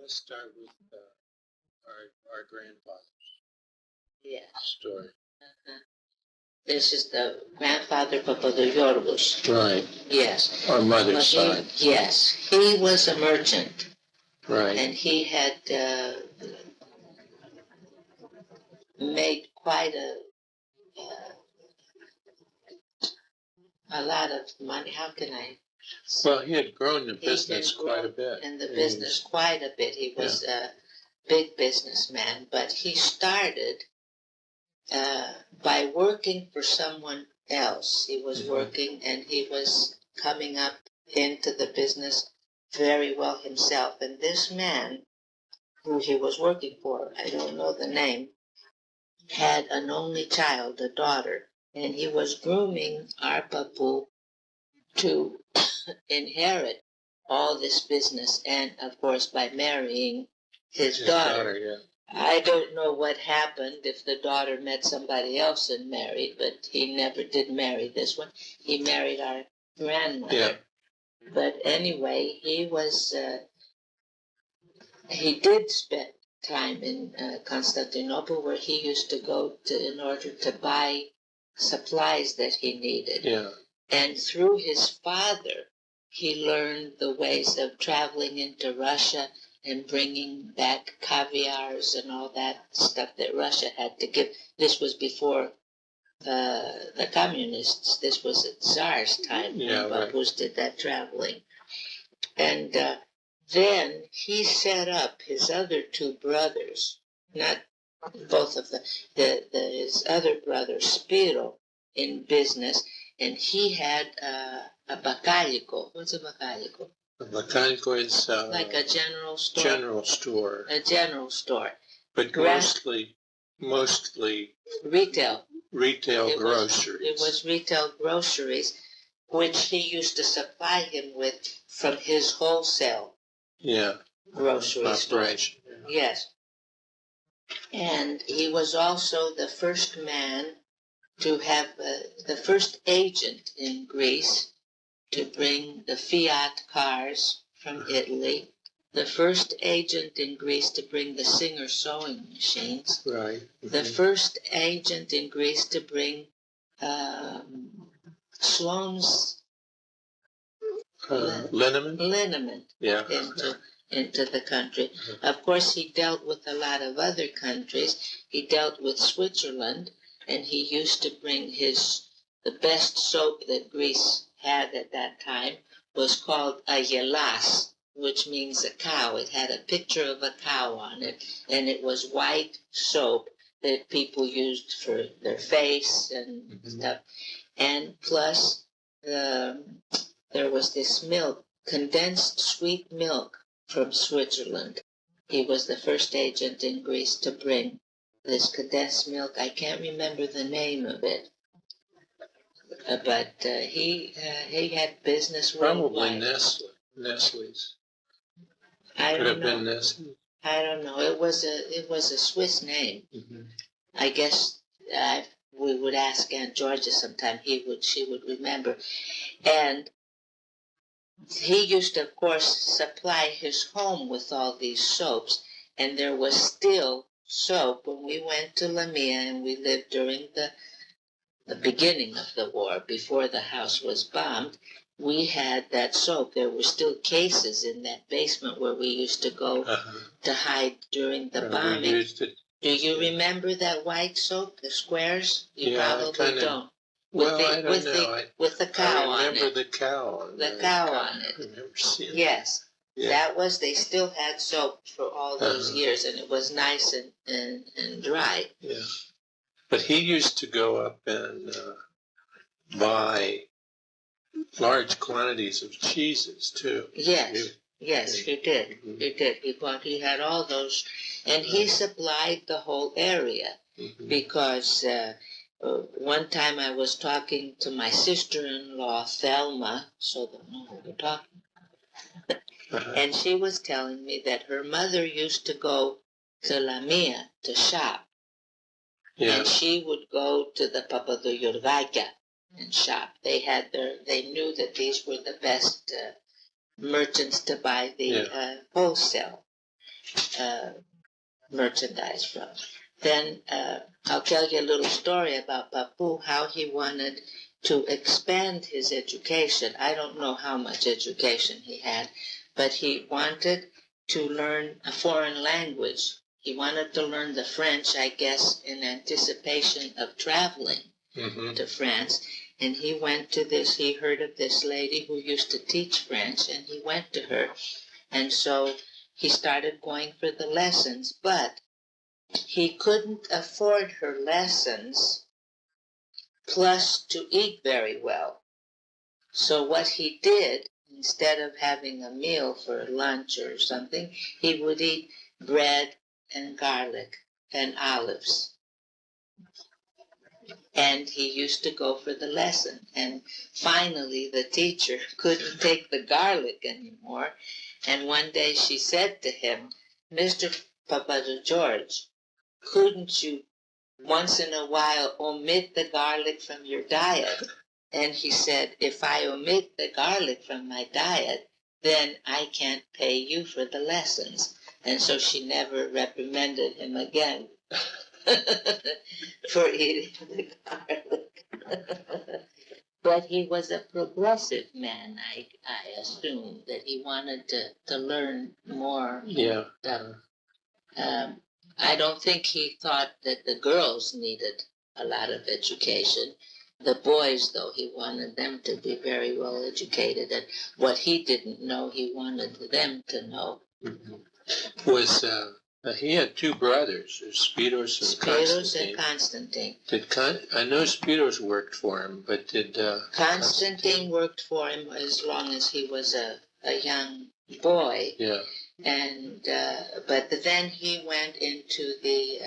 Let's start with our grandfather's story. This is the grandfather Papadoyorgos. Right. Yes. Our mother's side. Yes. He was a merchant. Right. And he had made quite a lot of money. How can I? Well, he had grown the business quite a bit. In the business quite a bit. He was a big businessman, but he started by working for someone else. He was working and he was coming up into the business very well himself. And this man who he was working for, I don't know the name, had an only child, a daughter, and he was grooming our papu to inherit all this business, and of course by marrying his daughter. I don't know what happened if the daughter met somebody else and married, but he never did marry this one. He married our grandmother. Yeah. But anyway, he did spend time in Constantinople, where he used to go to in order to buy supplies that he needed. Yeah. And through his father, he learned the ways of traveling into Russia and bringing back caviars and all that stuff that Russia had to give. This was before the communists. This was at Tsar's time when Babus did that traveling. And then he set up his other two brothers, not both of them, his other brother, Spiro, in business, and he had a bacalico. What's a bacalico? A bacalico is like a general store. General store. A general store. But mostly retail. Retail groceries. It was retail groceries, which he used to supply him with from his wholesale grocery store. Yes. And he was also the first man to have the first agent in Greece to bring the Fiat cars from Italy, the first agent in Greece to bring the Singer sewing machines, the first agent in Greece to bring Sloane's liniment into the country. Of course, he dealt with a lot of other countries. He dealt with Switzerland, and he used to bring the best soap that Greece had at that time was called a yelas, which means a cow. It had a picture of a cow on it, and it was white soap that people used for their face and stuff. And plus, there was this milk, condensed sweet milk from Switzerland. He was the first agent in Greece to bring this condensed milk. I can't remember the name of it. But he had business worldwide. Probably Nestle's. I Could don't have know. been Nestle. I don't know. It was a Swiss name. I guess we would ask Aunt Georgia sometime. She would remember. And he used to, of course, supply his home with all these soaps. And there was still soap when we went to Lamia, and we lived during the beginning of the war, before the house was bombed. We had that soap. There were still cases in that basement where we used to go to hide during the bombing. Do you remember that white soap, the squares? You probably don't. I don't know. With the cow on it. I remember the cow on it. The cow on it. I remember seeing it. Yes. Yeah. They still had soap for all those years, and it was nice and dry. Yeah. But he used to go up and buy large quantities of cheeses, too. Yes, he did. He did. He had all those, and he supplied the whole area, because one time I was talking to my sister-in-law, Thelma, so that we were talking, and she was telling me that her mother used to go to Lamia to shop. Yeah. And she would go to the Papadoyorgaka and shop. They knew that these were the best merchants to buy the wholesale. merchandise from. Then I'll tell you a little story about Papu, how he wanted to expand his education. I don't know how much education he had, but he wanted to learn a foreign language. He wanted to learn the French, I guess, in anticipation of traveling to France. And he went to this, he heard of this lady who used to teach French, and he went to her. And so he started going for the lessons, but he couldn't afford her lessons plus to eat very well. So what he did, instead of having a meal for lunch or something, he would eat bread and garlic and olives. And he used to go for the lesson. And finally, the teacher couldn't take the garlic anymore. And one day she said to him, "Mr. Papa George, couldn't you once in a while omit the garlic from your diet?" And he said, "If I omit the garlic from my diet, then I can't pay you for the lessons." And so she never reprimanded him again for eating the garlic. But he was a progressive man, I assume, that he wanted to learn more. Yeah. I don't think he thought that the girls needed a lot of education. The boys, though, he wanted them to be very well educated, and what he didn't know, he wanted them to know. Was he had two brothers, Spiros and Constantine. Constantine. I know Spiros worked for him, but did Constantine worked for him as long as he was a young boy. Yeah. And but then he went into the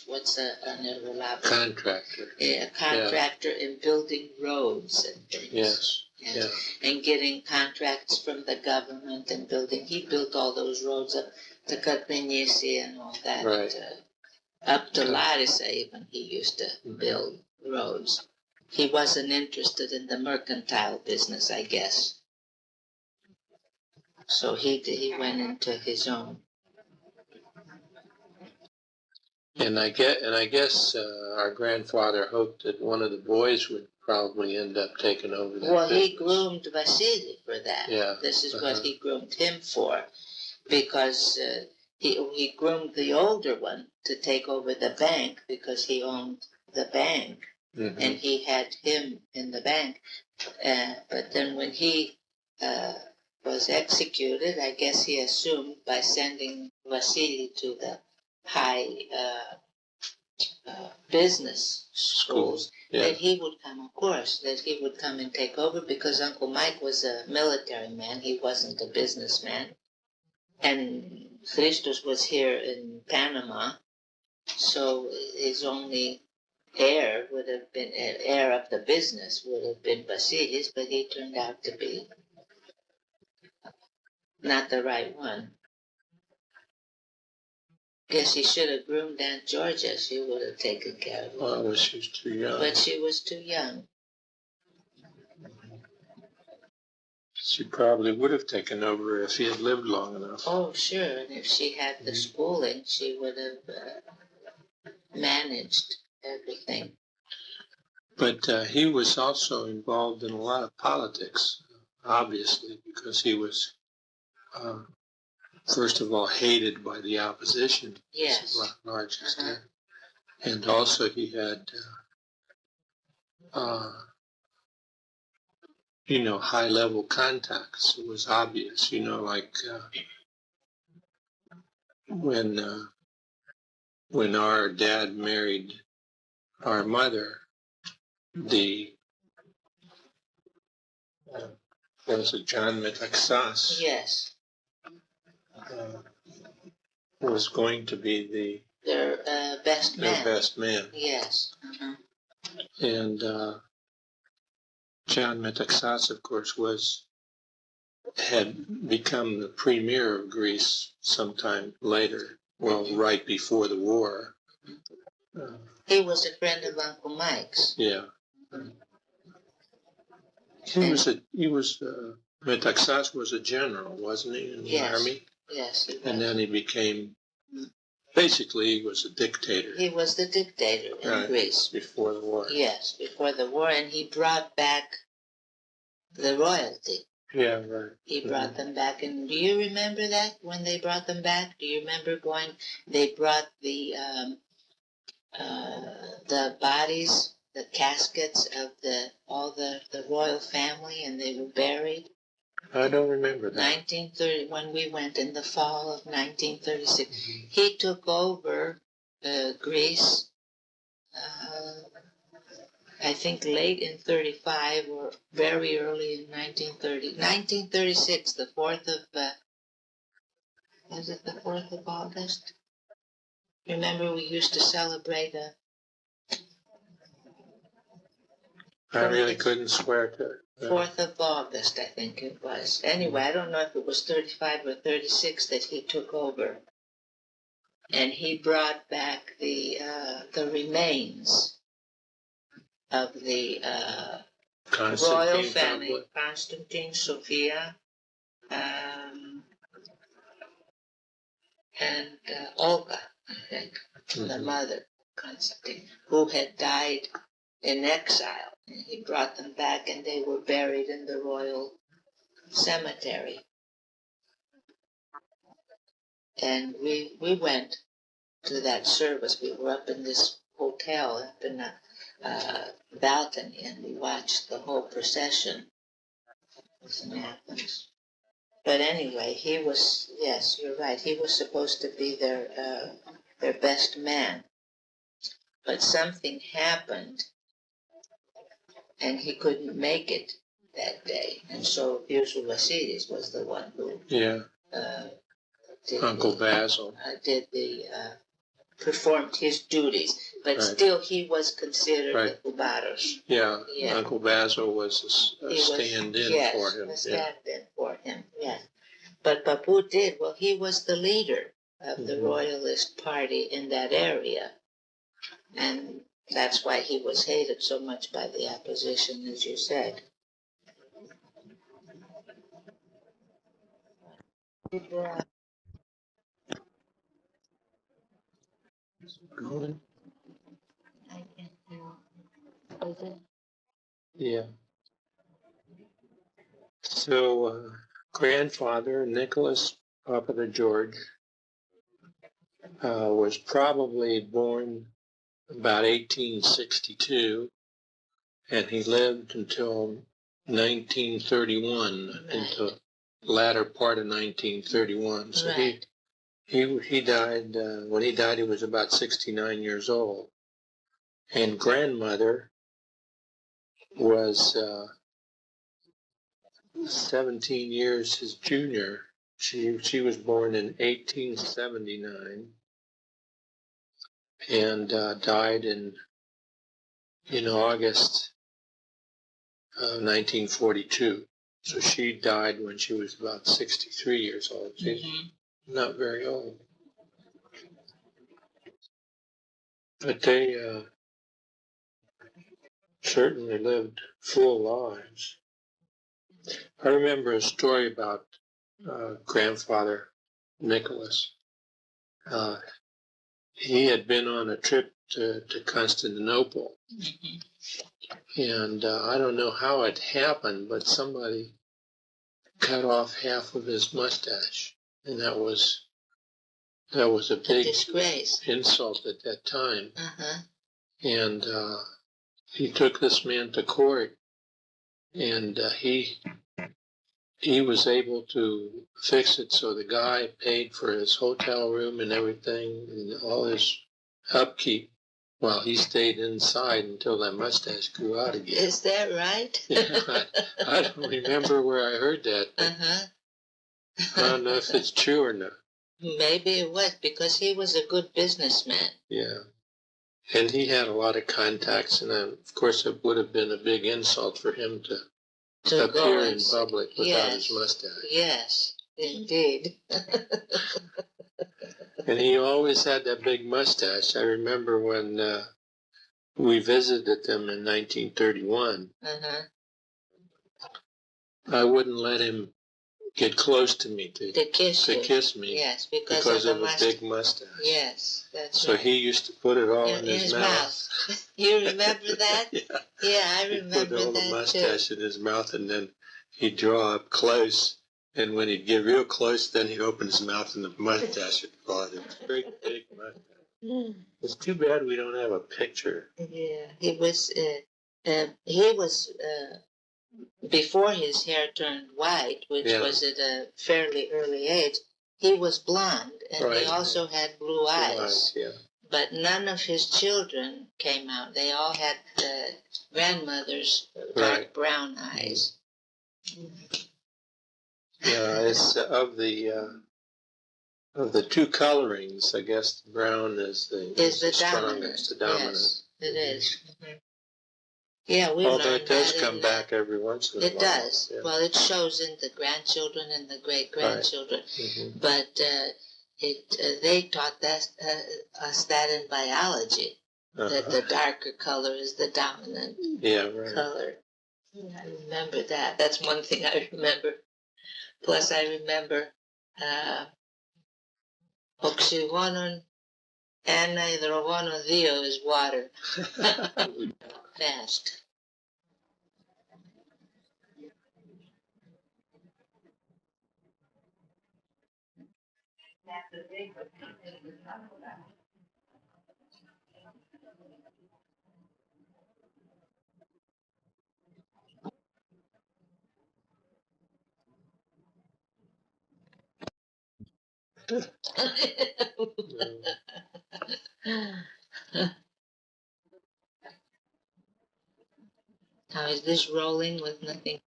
what's an enrolado? Contractor. A contractor in building roads and things. Yes. Yeah. And getting contracts from the government and building. He built all those roads up to Catpeñesi and all that. Right. Up to Larissa even he used to build roads. He wasn't interested in the mercantile business, I guess. So he went into his own. And I guess our grandfather hoped that one of the boys would probably end up taking over that. Well, business. he groomed Vasily for that. Yeah. This is what he groomed him for, because he groomed the older one to take over the bank because he owned the bank, and he had him in the bank. But then when he was executed, I guess he assumed by sending Vasily to the high business schools that he would come, of course, that he would come and take over, because Uncle Mike was a military man. He wasn't a businessman. And Christos was here in Panama, so his only heir would have been, heir of the business would have been Vasilis, but he turned out to be not the right one. Guess he should have groomed Aunt Georgia. She would have taken care of him. Oh, she was too young. But she was too young. She probably would have taken over if he had lived long enough. Oh, sure. And if she had the schooling, she would have managed everything. But he was also involved in a lot of politics, obviously, because he was, first of all, hated by the opposition. Yes. To a large extent. And also he had, high-level contacts. It was obvious, like when our dad married our mother, was it John Metaxas? Yes. Was going to be their best man. Their best man. Yes. And John Metaxas, of course, had become the premier of Greece sometime later. Well, right before the war. He was a friend of Uncle Mike's. Yeah. Metaxas was a general, wasn't he, in the army? Yes, he was. And then he became, basically, he was a dictator. He was the dictator in Greece. Before the war. Yes, before the war, and he brought back the royalty. Yeah, right. He brought them back, and do you remember that, when they brought them back? Do you remember they brought the bodies, the caskets of all the royal family, and they were buried? I don't remember that. 1930, when we went in the fall of 1936. He took over Greece, I think late in 35 or very early in 1930. 1936, the 4th of, was it the 4th of August? Remember we used to celebrate I really couldn't swear to it. 4th of August, I think it was. Anyway, I don't know if it was 35 or 36 that he took over. And he brought back the remains of the royal family. Probably. Constantine, Sophia, and Olga, I think, the mother, Constantine, who had died in exile. And he brought them back, and they were buried in the royal cemetery. And we went to that service. We were up in this hotel, up in a balcony, and we watched the whole procession. It was in Athens. But anyway, he was, yes, you're right, he was supposed to be their best man. But something happened, and he couldn't make it that day. And so Vontsolos was the one who Uncle Basil performed his duties. But still, he was considered the Kubaros. Yeah, Uncle Basil was a stand-in for him. A stand-in for him, yes. But Papu did, well, he was the leader of the royalist party in that area. And that's why he was hated so much by the opposition, as you said. Going? I can't hear. Is it? Yeah. So, grandfather, Nicholas Papa George, was probably born about 1862, and he lived until 1931, into the latter part of 1931. So he died, when he died, he was about 69 years old. And grandmother was 17 years his junior. She was born in 1879 and died in August of 1942. So she died when she was about 63 years old. She's not very old. But they certainly lived full lives. I remember a story about grandfather Nicholas. He had been on a trip to Constantinople. And I don't know how it happened, but somebody cut off half of his mustache. And that was a big disgrace, insult at that time. And he took this man to court, and he was able to fix it so the guy paid for his hotel room and everything and all his upkeep while he stayed inside until that mustache grew out again. Is that right? Yeah, I don't remember where I heard that. I don't know if it's true or not. Maybe it was, because he was a good businessman. Yeah. And he had a lot of contacts, and of course it would have been a big insult for him to appear in public without his mustache. Yes, indeed. And he always had that big mustache. I remember when we visited them in 1931. I wouldn't let him get close to me, to kiss me. Yes, because of a big mustache. Yes, that's so right. he used to put it all in his mouth. You remember that? Yeah, I remember he'd put all the mustache in his mouth, and then he'd draw up close. And when he'd get real close, then he'd open his mouth, and the mustache would fall out. It was a great big mustache. It's too bad we don't have a picture. Yeah, he was. Before his hair turned white, which was at a fairly early age. He was blonde, and he also had blue eyes. But none of his children came out. They all had grandmother's dark brown eyes. Yeah, it's of the two colorings. I guess the brown is the strongest, the dominant. Yes, it is. Mm-hmm. Yeah, we Although learned it does that come back every once in a while. It does. Yeah. Well, it shows in the grandchildren and the great-grandchildren. Right. Mm-hmm. But they taught us that in biology, that the darker color is the dominant color. I remember that. That's one thing I remember. Plus, I remember oxygonon anhydrogono is water. Fast. Now, is this rolling with nothing?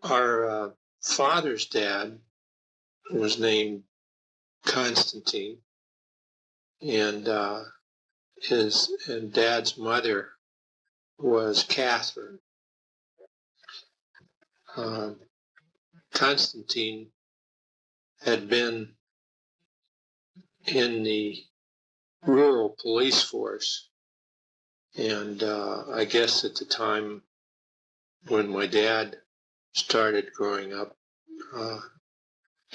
Our father's dad was named Constantine, and his dad's mother was Catherine. Constantine had been in the rural police force, and I guess at the time when my dad started growing up,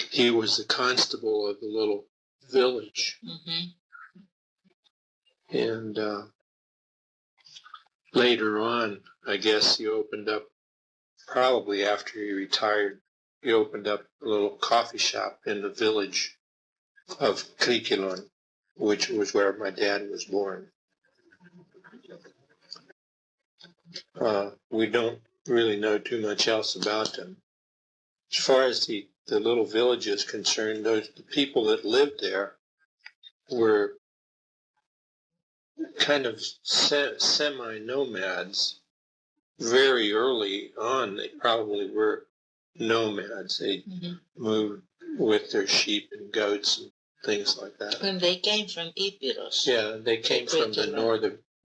he was the constable of the little village. Mm-hmm. And later on, I guess he opened up, probably after he retired, he opened up a little coffee shop in the village of Krikelon, which was where my dad was born. We don't really know too much else about them. As far as the little village is concerned, the people that lived there were kind of semi-nomads. Very early on, they probably were nomads. They moved with their sheep and goats and things like that. And they came from Epirus. Yeah, they came from the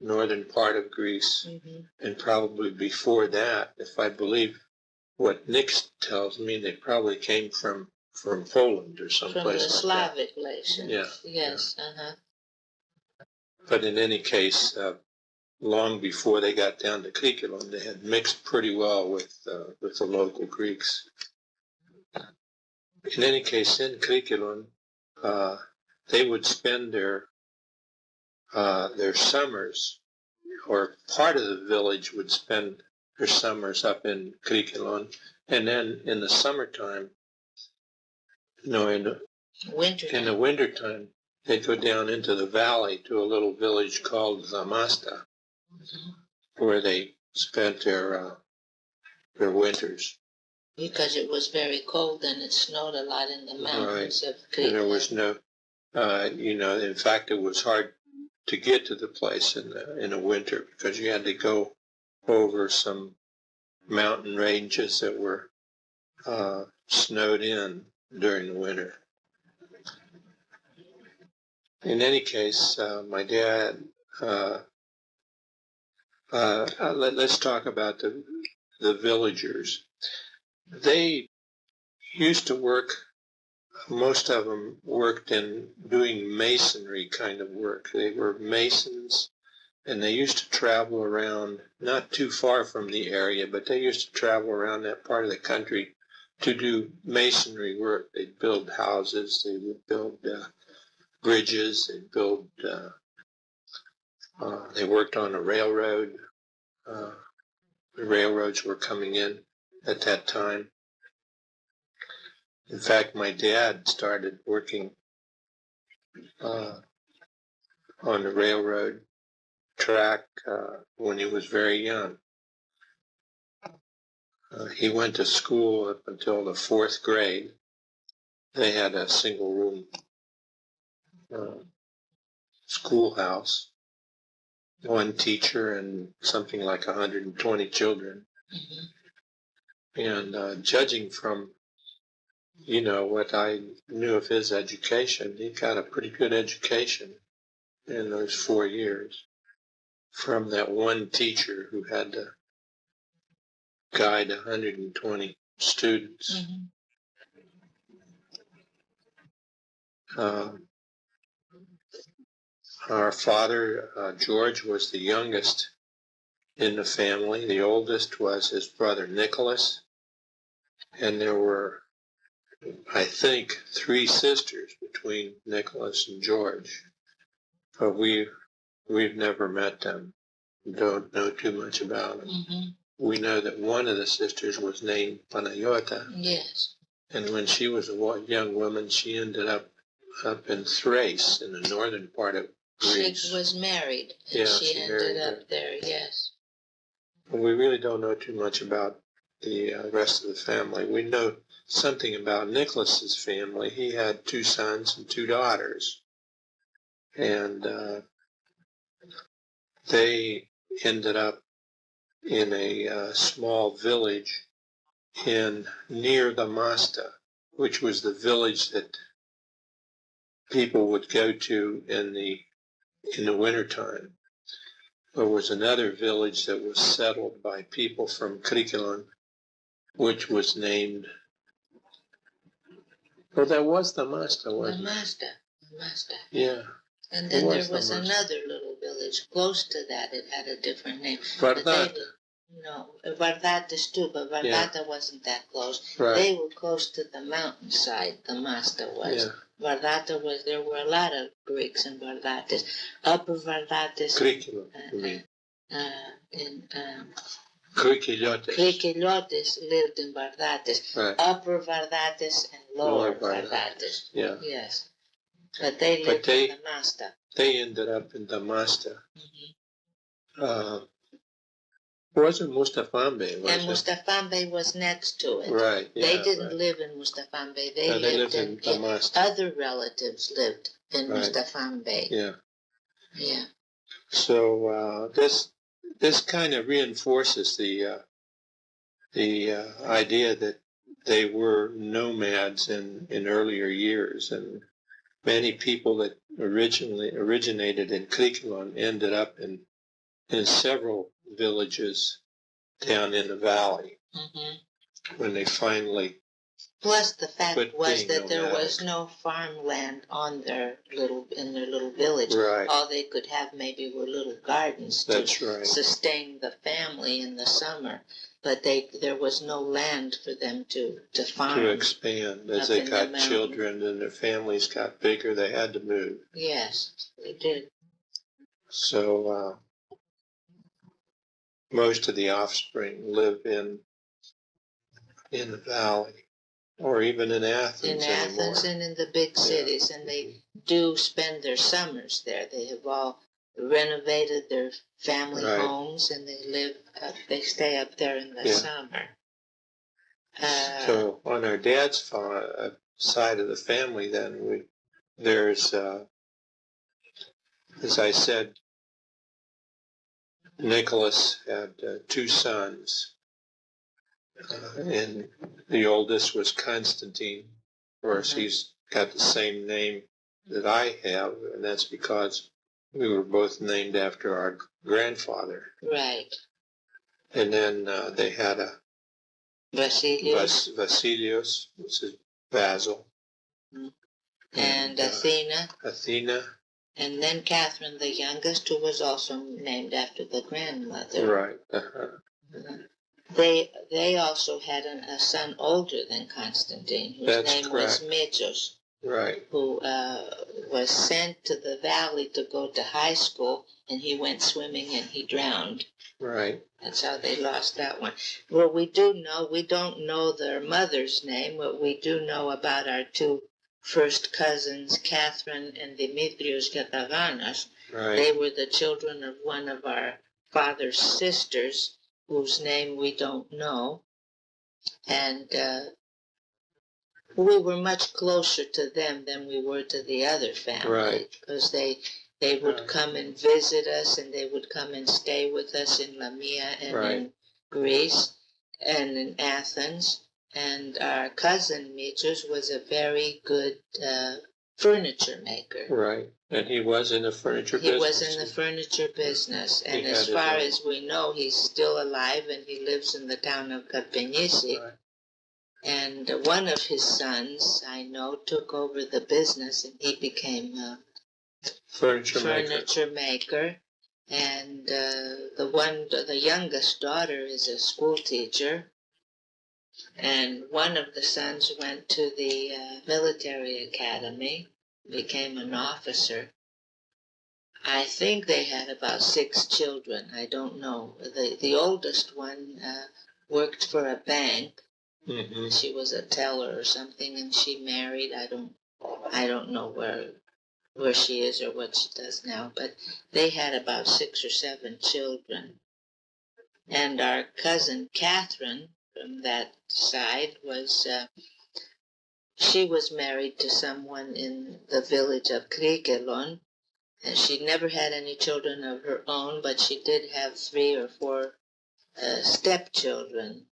northern part of Greece. Mm-hmm. And probably before that, if I believe what Nick tells me, they probably came from Poland or someplace like that. From the Slavic nation. Yeah. Yes, yeah. But in any case, long before they got down to Krikelon, they had mixed pretty well with the local Greeks. In any case, in Krikelon, they would spend their summers, or part of the village would spend their summers up in Krikelon, and then in the summertime, in the wintertime, they'd go down into the valley to a little village called Zamasta, where they spent their winters. Because it was very cold and it snowed a lot in the mountains of Crete. And there was no, in fact, it was hard to get to the place in the winter because you had to go over some mountain ranges that were snowed in during the winter. In any case, my dad, let's talk about the villagers. They used to work, most of them worked in doing masonry kind of work. They were masons, and they used to travel around, not too far from the area, but they used to travel around that part of the country to do masonry work. They'd build houses, they would build bridges, they'd build, they worked on a railroad. The railroads were coming in at that time. In fact, my dad started working on the railroad track when he was very young. He went to school up until the 4th grade. They had a single room schoolhouse, one teacher and something like 120 children. And judging from, what I knew of his education, he got a pretty good education in those 4 years from that one teacher who had to guide 120 students. Our father, George, was the youngest in the family. The oldest was his brother Nicholas, and there were, I think, 3 sisters between Nicholas and George. But we've never met them. Don't know too much about them. We know that one of the sisters was named Panayota. Yes. And when she was a young woman, she ended up in Thrace, in the northern part of Greece. She was married, and she ended up there, yes. We really don't know too much about the rest of the family. We know something about Nicholas's family. He had 2 sons and 2 daughters. And they ended up in a small village near the Masta, which was the village that people would go to in the wintertime. There was another village that was settled by people from Krikelon, which was named, that was the Masta, wasn't it? The Masta. Yeah. And then there was another little village close to that. It had a different name. Vardata. No, Vardatas too, but Vardata wasn't that close. Right. They were close to the mountainside, the Masta was. Yeah. Vardata was, there were a lot of Greeks in Vardatas. Upper Vardatas. Krikelon, you mean? Krikeliotes lived in Vardatas. Right. Upper Vardatas and lower Vardatas. Yeah. Yes. But they lived in the Masta. They ended up in the Masta. Wasn't Mustafambe, was and Mustafambe was next to it. Right. Yeah, they didn't live in Mustafambe. They lived in the Masta. Other relatives lived in Mustafambe. Yeah. Yeah. So this kind of reinforces the idea that they were nomads in earlier years, and many people that originated in Krikelon ended up in several villages down in the valley when they finally. Plus, the fact was that there was no farmland in their little village. Right. All they could have maybe were little gardens to sustain the family in the summer. But there was no land for them to farm. To expand. As they got children and their families got bigger, they had to move. Yes, they did. So most of the offspring live in the valley, or even in Athens anymore. Athens and in the big cities, and they do spend their summers there. They have all renovated their family homes, and they stay up there in the summer. So on our dad's side of the family, then there's, as I said, Nicholas had 2 sons, and the oldest was Constantine. Of course, he's got the same name that I have, and that's because we were both named after our grandfather. Right. And then they had a Vasilius, which is Basil. And Athena. Athena. And then Catherine, the youngest, who was also named after the grandmother. Right. They also had a son older than Constantine, whose name was Manthos. Right. Who was sent to the valley to go to high school, and he went swimming and he drowned. Right. That's how they lost that one. Well, we don't know their mother's name, but we do know about our two first cousins, Catherine and Demetrios Katavanas. Right. They were the children of one of our father's sisters, whose name we don't know. And we were much closer to them than we were to the other family. Right. Because they would come and visit us, and they would come and stay with us in Lamia and in Greece and in Athens. And our cousin Mitros was a very good furniture maker. Right. And he was in the furniture business. He was in the furniture business. And as far as we know, he's still alive, and he lives in the town of Karpenisi. Right. And one of his sons, I know, took over the business, and he became a furniture maker. And the youngest daughter is a school teacher. And one of the sons went to the military academy, became an officer. I think they had about 6 children. I don't know. The oldest one worked for a bank. Mm-hmm. She was a teller or something, and she married. I don't know where she is or what she does now, but they had about 6 or 7 children. And our cousin Catherine, from that side, she was married to someone in the village of Krikelon, and she never had any children of her own, but she did have 3 or 4 stepchildren.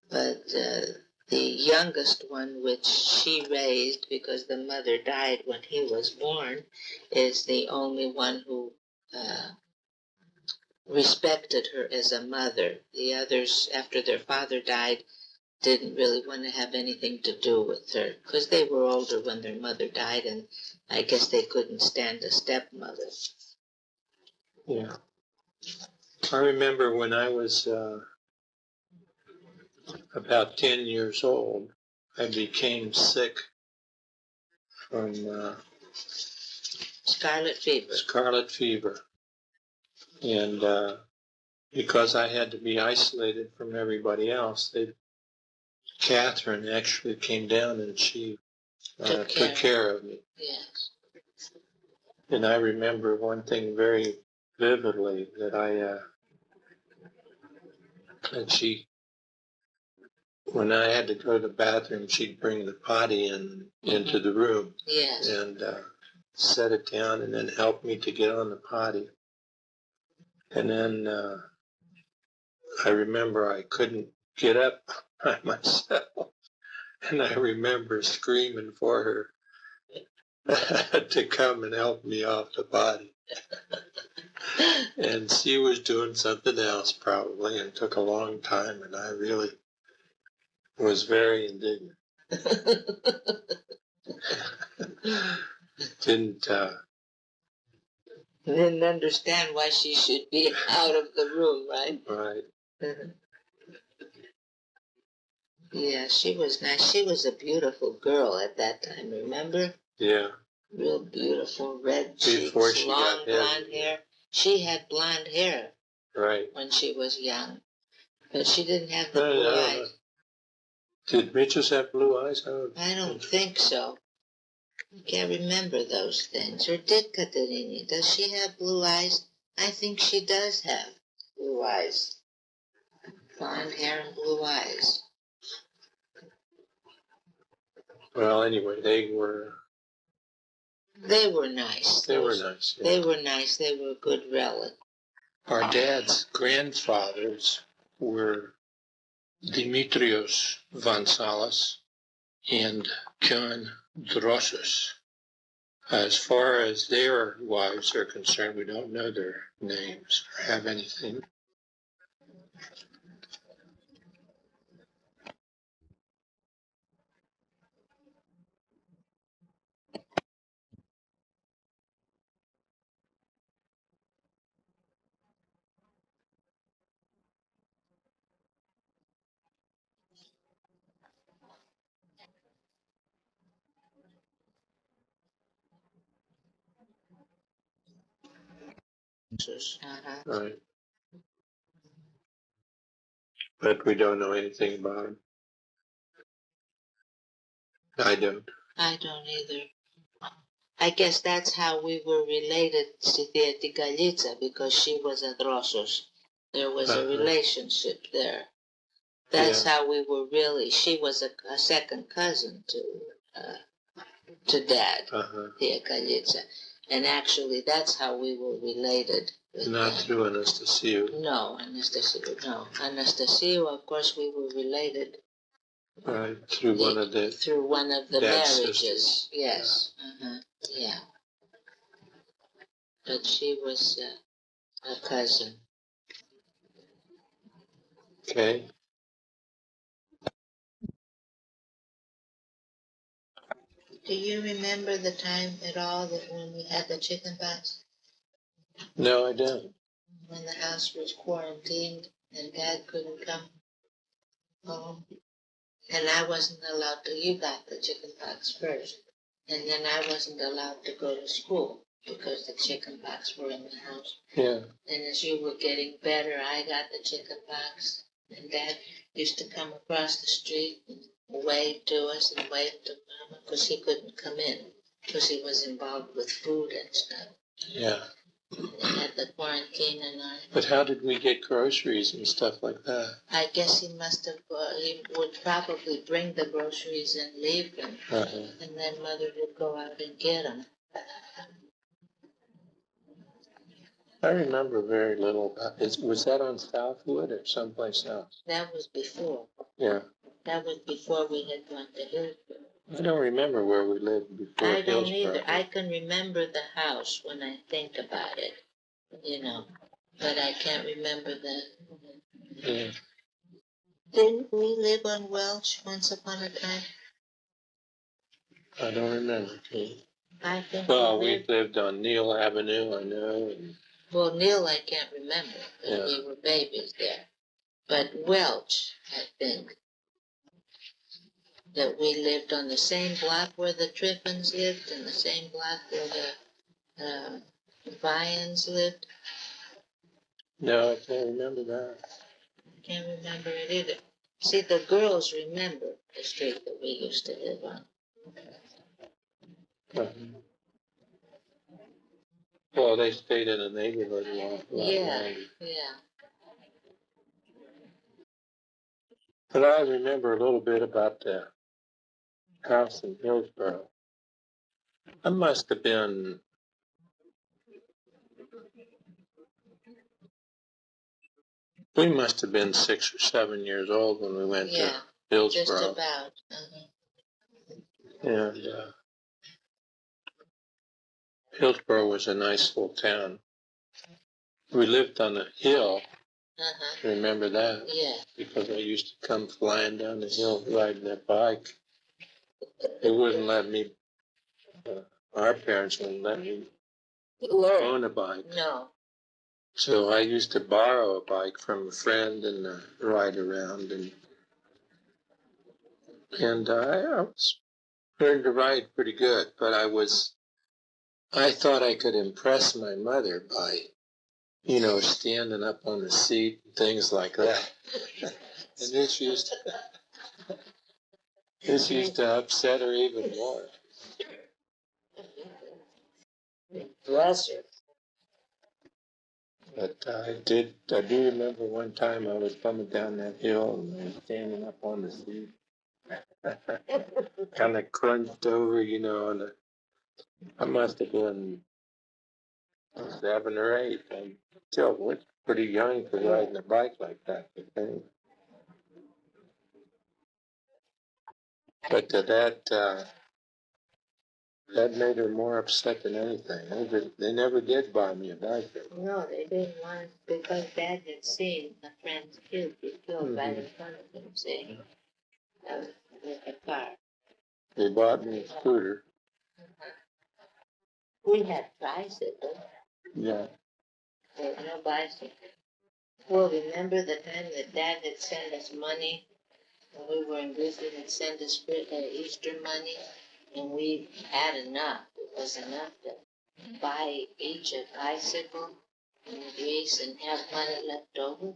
But the youngest one, which she raised because the mother died when he was born, is the only one who respected her as a mother. The others, after their father died, didn't really want to have anything to do with her because they were older when their mother died, and I guess they couldn't stand a stepmother. Yeah. I remember when I was about 10 years old, I became sick from scarlet fever. And because I had to be isolated from everybody else, Catherine actually came down and she took care of me. Yes. And I remember one thing very vividly, that when I had to go to the bathroom, she'd bring the potty into the room. Yes. And set it down and then help me to get on the potty. And then I remember I couldn't get up by myself. And I remember screaming for her to come and help me off the potty. And she was doing something else probably, and took a long time, and I really was very indignant. Didn't understand why she should be out of the room, right? Right. Yeah, she was nice. She was a beautiful girl at that time, remember? Yeah. Real beautiful, red cheeks, long blonde hair. She had blonde hair. Right. When she was young. But she didn't have the blue eyes. Did Mitchell have blue eyes? I don't think so. I can't remember those things. Or did Caterini? Does she have blue eyes? I think she does have blue eyes. Blonde hair and blue eyes. Well, anyway, they were nice. They were nice. Yeah. They were nice. They were a good relic. Our dad's grandfathers were Dimitrios Vontsolos and Constantine. As far as their wives are concerned, we don't know their names or have anything. Right. But we don't know anything about him. I don't. I don't either. I guess that's how we were related to the Galitza, because she was a Drosos. There was a relationship there. That's how we were really. She was a second cousin to Dad, the Galitza. And actually, that's how we were related. Not through Anastasio. No, Anastasio, no. Anastasio, of course, we were related. Right, through one of the marriages. Sisters. Yes. Yeah. But she was a cousin. Okay. Do you remember the time at all that when we had the chicken pox? No, I don't. When the house was quarantined and Dad couldn't come home? And I wasn't allowed to, you got the chicken pox first. And then I wasn't allowed to go to school because the chicken pox were in the house. Yeah. And as you were getting better, I got the chicken pox. And Dad used to come across the street and wave to us and wave to Mama because he couldn't come in because he was involved with food and stuff. Yeah. They had the quarantine and all. But how did we get groceries and stuff like that? I guess he must have, he would probably bring the groceries and leave them. And then Mother would go out and get them. I remember very little about it. Was that on Southwood or someplace else? That was before. Yeah. That was before we had gone to Hillsborough. I don't remember where we lived before I don't Hillsborough. either. I can remember the house when I think about it, you know, but I can't remember the... Yeah. Didn't we live on Welch once upon a time? I don't remember. I think we lived on Neal Avenue, I know. Well, Neal I can't remember, because we were babies there. But Welch, I think, that we lived on the same block where the Triffins lived and the same block where the Vians lived. No, I can't remember that. I can't remember it either. See, the girls remember the street that we used to live on. Well, they stayed in the neighborhood a lot Yeah. But I remember a little bit about the house in Hillsborough. I must have been... We must have been 6 or 7 years old when we went to Hillsborough. Just about. And Hillsborough was a nice little town. We lived on a hill. Remember that? Yeah. Because I used to come flying down the hill riding that bike. They wouldn't let me, our parents wouldn't let me own a bike. No. So I used to borrow a bike from a friend and ride around. And I was learned to ride pretty good, but I thought I could impress my mother by, standing up on the seat and things like that. And this used to upset her even more. Bless her. But I do remember one time I was coming down that hill and I was standing up on the seat. Kind of crunched over, and I must have been 7 or 8. I still was pretty young for riding a bike like that, I think. But that made her more upset than anything. They never did buy me a bike. No, they didn't want, because Dad had seen a friend's kid get killed right in front of him, see, with a car. They bought me a scooter. We had bicycles. Yeah. There was no bicycle. Well, remember the time that Dad had sent us money when we were in Griffin and sent us Easter money, and we had enough. It was enough to buy each a bicycle. in Greece and have money left over.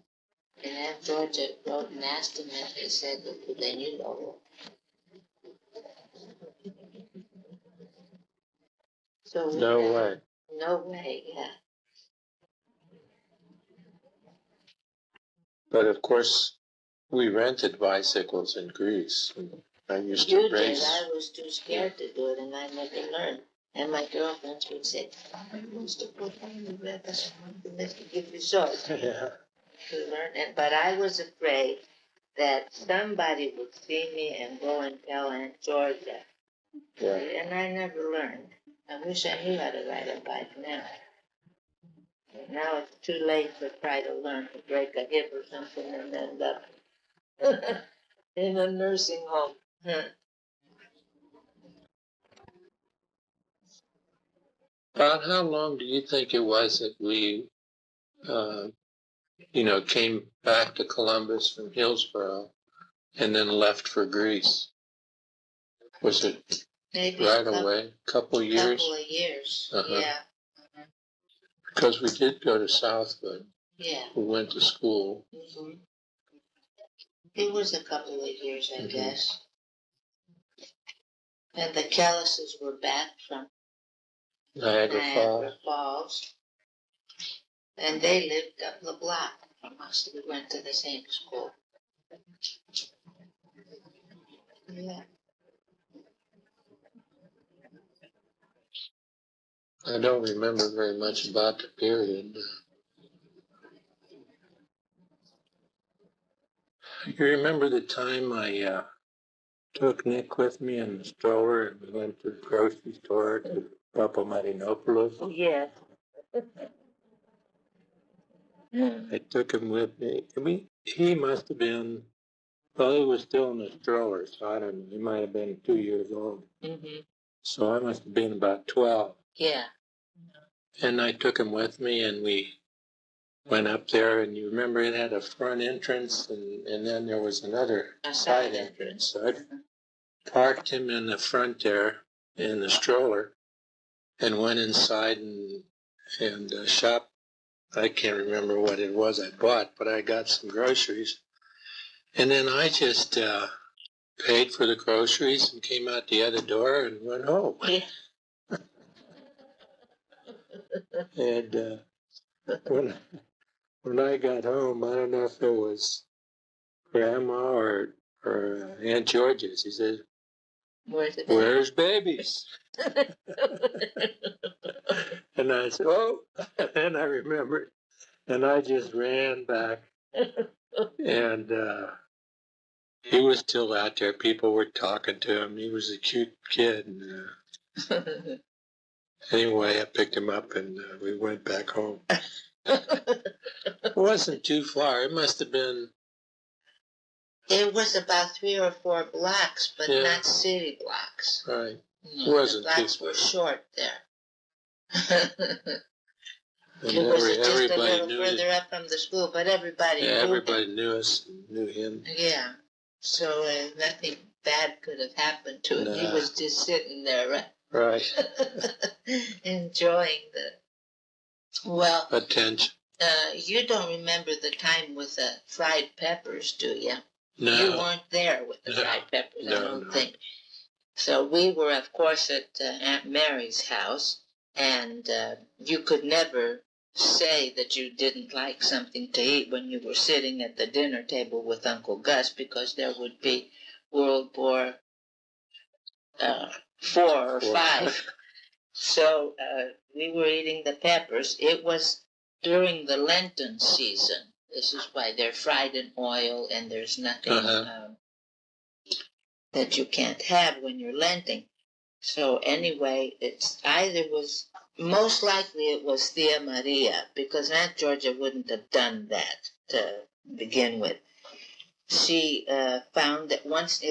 And Aunt Georgia wrote and asked him and he said that they knew Lowell. So No way. No way, yeah. But of course, we rented bicycles in Greece. I used to race. You did. I was too scared to do it, and I never learned. And my girlfriends would say, "I must have put on the red. That's to give you short." Yeah. To learn, but I was afraid that somebody would see me and go and tell Aunt Georgia. Yeah. And I never learned. I wish I knew how to ride a bike now. Now it's too late to try to learn to break a hip or something and end up in a nursing home. About how long do you think it was that we, came back to Columbus from Hillsborough and then left for Greece? Was it Maybe right away? Couple years? Couple of years, yeah. Because we did go to Southwood. Yeah. We went to school. Mm-hmm. It was a couple of years, I guess. And the Callises were back from Niagara Falls. And they lived up the block from us. We went to the same school. Yeah. I don't remember very much about the period. You remember the time I took Nick with me in the stroller and we went to the grocery store to Papamadinopoulos? Yes. I took him with me. He must have been, well, he was still in the stroller, so I don't know. He might have been 2 years old. Mm-hmm. So I must have been about 12. Yeah. And I took him with me and we went up there, and you remember it had a front entrance and then there was another side entrance. So I parked him in the front there in the stroller and went inside and shopped. I can't remember what it was I bought, but I got some groceries. And then I just paid for the groceries and came out the other door and went home. Yeah. And when I got home, I don't know if it was Grandma or Aunt George's. He said, "Where's babies?" And I said, "Oh," and I remembered. And I just ran back. And he was still out there. People were talking to him. He was a cute kid. And, anyway, I picked him up and we went back home. It wasn't too far. It must have been. It was about 3 or 4 blocks, but not city blocks. Right. No, Wasn't the blocks were short there. It was just a little further up from the school, but everybody knew everybody knew us, knew him. Yeah. So nothing bad could have happened to him. Nah. He was just sitting there, right? Enjoying the attention. You don't remember the time with the fried peppers, do you? No. You weren't there with the fried peppers, I don't think. So we were, of course, at Aunt Mary's house, and you could never say that you didn't like something to eat when you were sitting at the dinner table with Uncle Gus, because there would be World War IV or 5. So we were eating the peppers. It was during the Lenten season. This is why they're fried in oil, and there's nothing that you can't have when you're Lenting. So anyway, most likely it was Thea Maria, because Aunt Georgia wouldn't have done that to begin with. She found that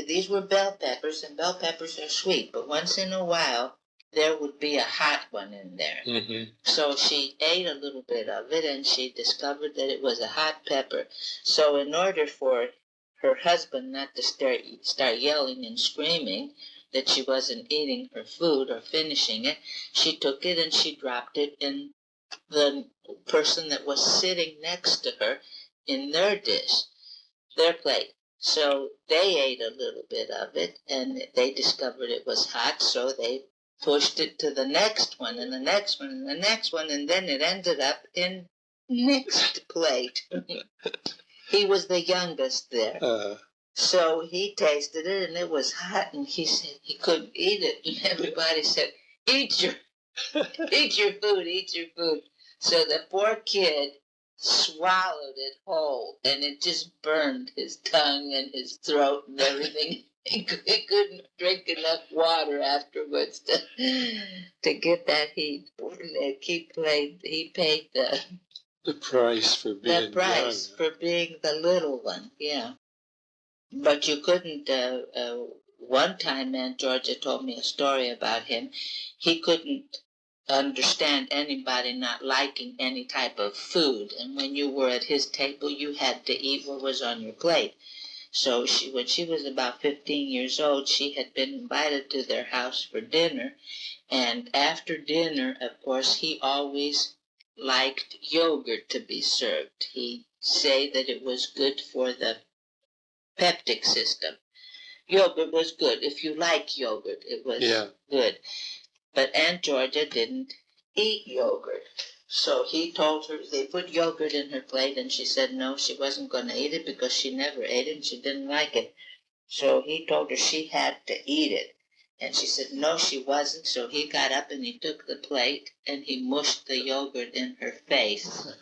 these were bell peppers, and bell peppers are sweet, but once in a while there would be a hot one in there. Mm-hmm. So she ate a little bit of it, and she discovered that it was a hot pepper. So in order for her husband not to start yelling and screaming that she wasn't eating her food or finishing it, she took it and she dropped it in the person that was sitting next to her in their dish, their plate. So they ate a little bit of it, and they discovered it was hot, so they pushed it to the next one, and the next one, and the next one, and then it ended up in next plate. He was the youngest there. So he tasted it, and it was hot, and he said he couldn't eat it. And everybody said, eat your food, eat your food. So the poor kid swallowed it whole, and it just burned his tongue and his throat and everything. He couldn't drink enough water afterwards to get that heat. He paid the price for being young. For being the little one, yeah. But you couldn't. One time, Aunt Georgia told me a story about him. He couldn't understand anybody not liking any type of food, and when you were at his table, you had to eat what was on your plate. So when she was about 15 years old, she had been invited to their house for dinner, and after dinner, of course, he always liked yogurt to be served. He'd say that it was good for the peptic system. Yogurt was good. If you like yogurt, it was good. But Aunt Georgia didn't eat yogurt. So he told her, they put yogurt in her plate, and she said no, she wasn't going to eat it because she never ate it and she didn't like it. So he told her she had to eat it. And she said no, she wasn't. So he got up and he took the plate and he mushed the yogurt in her face.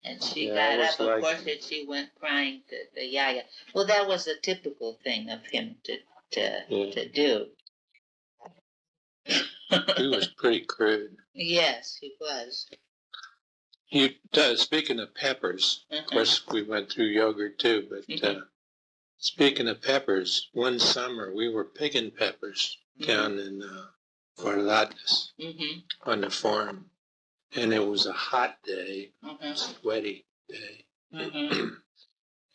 And she got up, of course, and she went crying to the yaya. Well, that was a typical thing of him to do. He was pretty crude. Yes, he was. Speaking of peppers, of course, we went through yogurt too, but speaking of peppers, one summer we were picking peppers down in Vontsolos on the farm. And it was a hot day, sweaty day.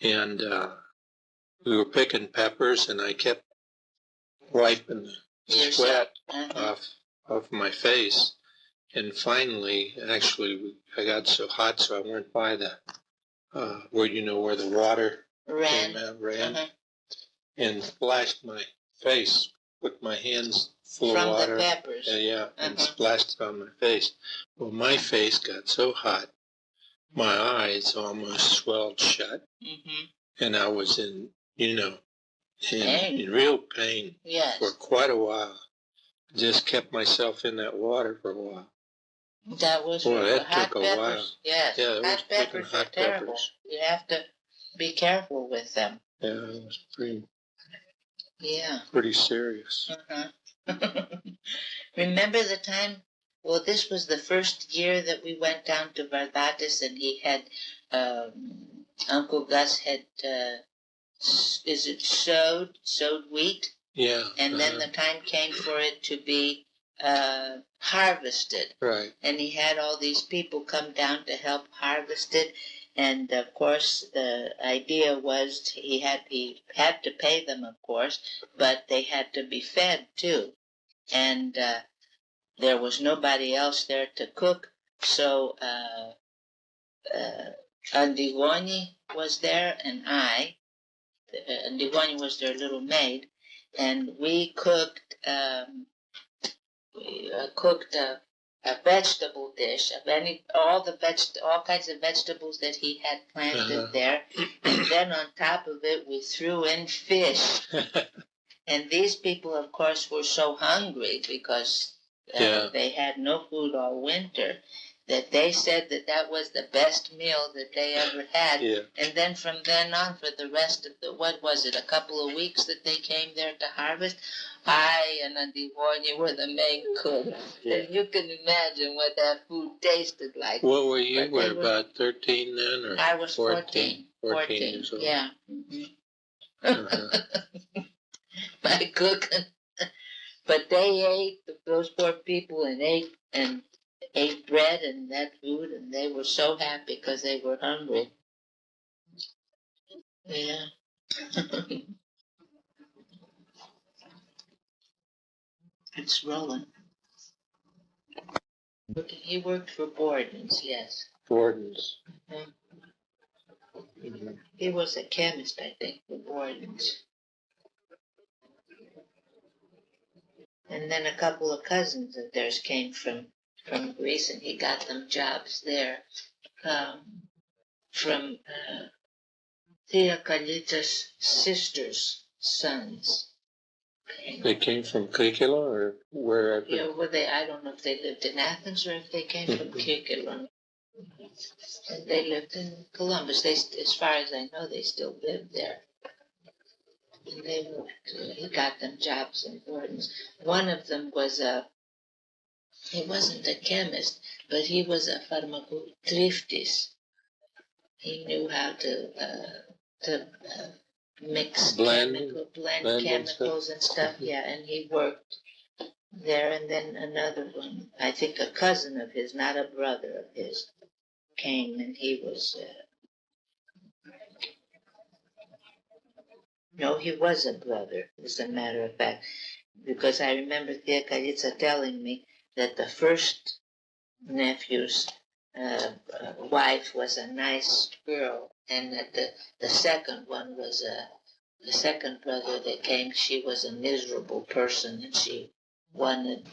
And we were picking peppers, and I kept wiping the sweat off my face. And finally, actually, I got so hot, so I went by the, where the water ran, and splashed my face with my hands full of water. From the peppers. And splashed it on my face. Well, my face got so hot, my eyes almost swelled shut, and I was in real pain for quite a while. Just kept myself in that water for a while. That was that took a while. Yes, hot peppers are terrible. You have to be careful with them. Yeah, it was pretty serious. Remember the time? Well, this was the first year that we went down to Vardatis, and he had, Uncle Gus had, sowed wheat? Yeah. And then the time came for it to be harvested. Right. And he had all these people come down to help harvest it. And of course, the idea was he had to pay them, of course, but they had to be fed too. And there was nobody else there to cook, so Andigoni was there, and Andigoni was their little maid, and we cooked a vegetable dish of all kinds of vegetables that he had planted there, and then on top of it we threw in fish. And these people, of course, were so hungry because they had no food all winter that they said that was the best meal that they ever had. Yeah. And then from then on, for the rest of a couple of weeks that they came there to harvest, I and Andigoni were the main cooks. Yeah. And you can imagine what that food tasted like. What were you? Were about 13 then? Or I was 14. 14 years old. Yeah. My cooking. But they ate, those poor people, and ate bread and that food, and they were so happy because they were hungry. Yeah. It's rolling. He worked for Borden's, yes. Borden's. He was a chemist, I think, for Borden's. And then a couple of cousins of theirs came from Greece, and he got them jobs there. From Thea Kalita's sister's sons. They came from Krikila or wherever? Yeah, I don't know if they lived in Athens or if they came from Krikila. And they lived in Columbus. As far as I know, they still live there. And he got them jobs in Borden's. One of them was he wasn't a chemist, but he was a pharmacotriftis. He knew how to mix blend chemicals and stuff. Yeah, and he worked there. And then another one, I think a cousin of his, not a brother of his, came, and he was. No, he was a brother, as a matter of fact, because I remember Tia Kalitsa telling me that the first nephew's wife was a nice girl, and that the second one was the second brother that came, she was a miserable person, and she wanted